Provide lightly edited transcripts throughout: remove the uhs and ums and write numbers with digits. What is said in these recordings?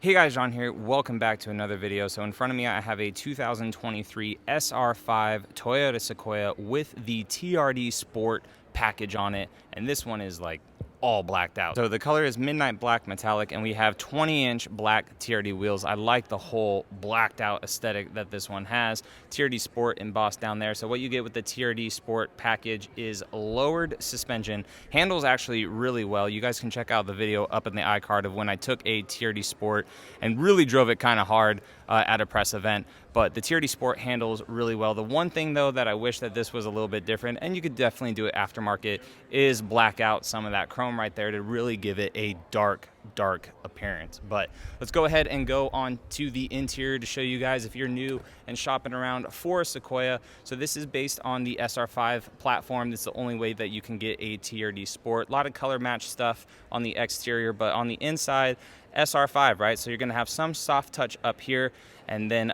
Hey guys, John here. Welcome back to another video. So in front of me, I have a 2023 SR5 Toyota Sequoia with the TRD Sport package on it. And this one is like all blacked out. So the color is midnight black metallic, and we have 20-inch black TRD wheels. I like the whole blacked out aesthetic that this one has. TRD Sport embossed down there. So what you get with the TRD Sport package is lowered suspension. Handles actually really well. You guys can check out the video up in the iCard of when I took a TRD Sport and really drove it kind of hard at a press event. But the TRD Sport handles really well. The one thing though that I wish that this was a little bit different, and you could definitely do it aftermarket, is black out some of that chrome right there to really give it a dark appearance. But let's go ahead and go on to the interior to show you guys if you're new and shopping around for a Sequoia. So this is based on the SR5 platform. This is the only way that you can get a TRD Sport. A lot of color match stuff on the exterior, but on the inside, SR5, right? So you're gonna have some soft touch up here, and then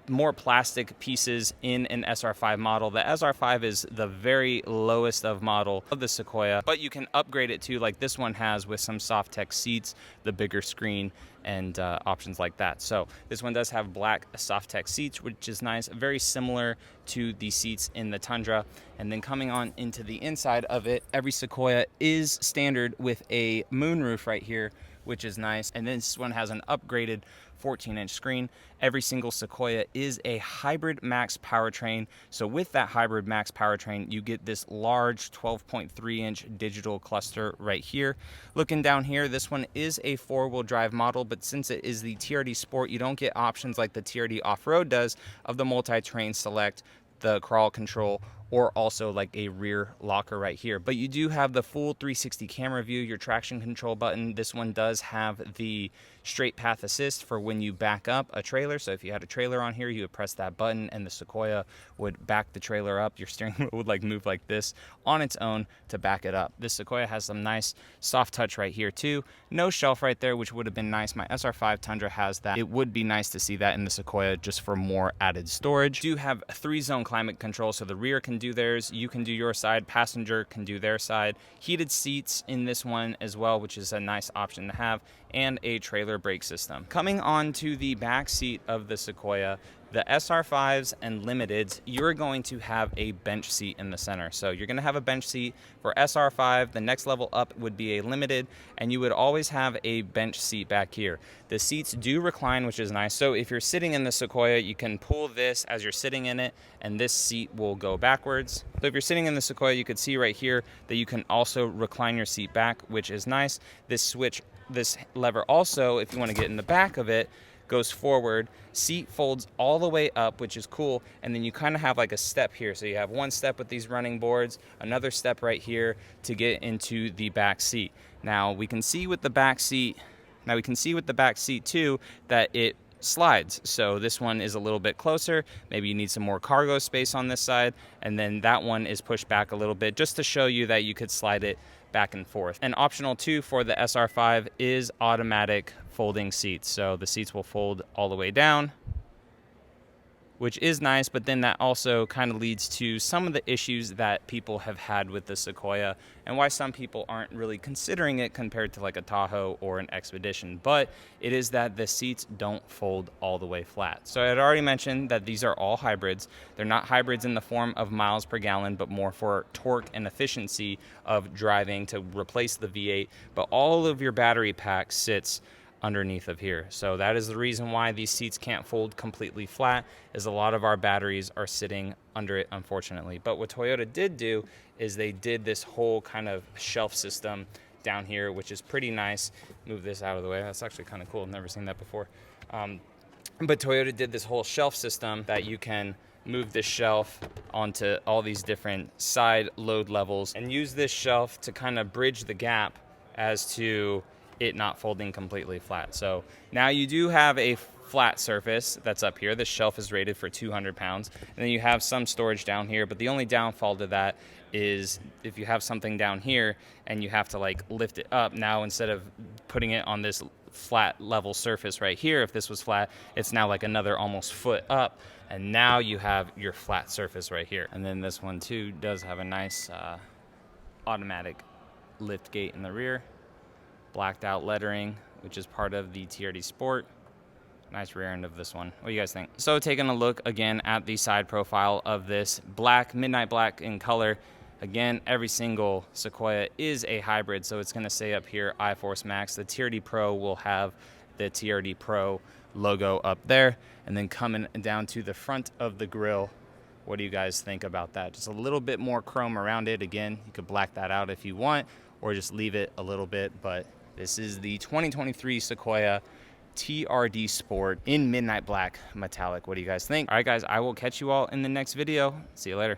more plastic pieces in an SR5 model. The SR5 is the very lowest of model of the Sequoia, but you can upgrade it to like this one has with some soft tech seats, the bigger screen, and options like that. So this one does have black soft tech seats, which is nice, very similar to the seats in the Tundra. And then coming on into the inside of it, every Sequoia is standard with a moonroof right here, which is nice. And this one has an upgraded 14-inch screen. Every single Sequoia is a hybrid max powertrain. So with that hybrid max powertrain, you get this large 12.3-inch digital cluster right here. Looking down here, this one is a four-wheel drive model, but since it is the TRD Sport, you don't get options like the TRD Off-Road does of the multi-terrain select, the crawl control, or also like a rear locker right here. But you do have the full 360 camera view, your traction control button. This one does have the straight path assist for when you back up a trailer. So if you had a trailer on here, you would press that button and the Sequoia would back the trailer up. Your steering wheel would like move like this on its own to back it up. This Sequoia has some nice soft touch right here too. No shelf right there, which would have been nice. My SR5 Tundra has that. It would be nice to see that in the Sequoia just for more added storage. You do have a 3-zone climate control, so the rear can do theirs, you can do your side, passenger can do their side. Heated seats in this one as well, which is a nice option to have, and a trailer brake system. Coming on to the back seat of the Sequoia, the SR5s and Limiteds, you're going to have a bench seat in the center. So you're gonna have a bench seat for SR5. The next level up would be a Limited, and you would always have a bench seat back here. The seats do recline, which is nice. So if you're sitting in the Sequoia, you can pull this as you're sitting in it, and this seat will go backwards. So if you're sitting in the Sequoia, you could see right here that you can also recline your seat back, which is nice. This lever also, if you wanna get in the back of it, goes forward, seat folds all the way up, which is cool, and then you kind of have like a step here. So you have one step with these running boards, another step right here to get into the back seat. Now we can see with the back seat, too that it slides. So this one is a little bit closer. Maybe you need some more cargo space on this side, and then that one is pushed back a little bit just to show you that you could slide it back and forth. And optional too for the SR5 is automatic folding seats. So the seats will fold all the way down, which is nice, but then that also kind of leads to some of the issues that people have had with the Sequoia and why some people aren't really considering it compared to like a Tahoe or an Expedition. But it is that the seats don't fold all the way flat. So I had already mentioned that these are all hybrids. They're not hybrids in the form of miles per gallon, but more for torque and efficiency of driving to replace the V8. But all of your battery pack sits underneath of here. So that is the reason why these seats can't fold completely flat, is a lot of our batteries are sitting under it, unfortunately. But what Toyota did do is they did this whole kind of shelf system down here, which is pretty nice. Move this out of the way. That's actually kind of cool. I've never seen that before. But Toyota did this whole shelf system that you can move this shelf onto all these different side load levels and use this shelf to kind of bridge the gap as to it not folding completely flat. So now you do have a flat surface that's up here. This shelf is rated for 200 pounds. And then you have some storage down here, but the only downfall to that is if you have something down here and you have to like lift it up, now instead of putting it on this flat level surface right here, if this was flat, it's now like another almost foot up, and now you have your flat surface right here. And then this one too does have a nice automatic lift gate in the rear. blacked out lettering, which is part of the TRD Sport. Nice rear end of this one. What do you guys think? So taking a look again at the side profile of this black, midnight black in color. Again, every single Sequoia is a hybrid, so it's gonna say up here iForce Max. The TRD Pro will have the TRD Pro logo up there. And then coming down to the front of the grille, what do you guys think about that? Just a little bit more chrome around it. Again, you could black that out if you want, or just leave it a little bit, but this is the 2023 Sequoia TRD Sport in midnight black metallic. What do you guys think? All right, guys, I will catch you all in the next video. See you later.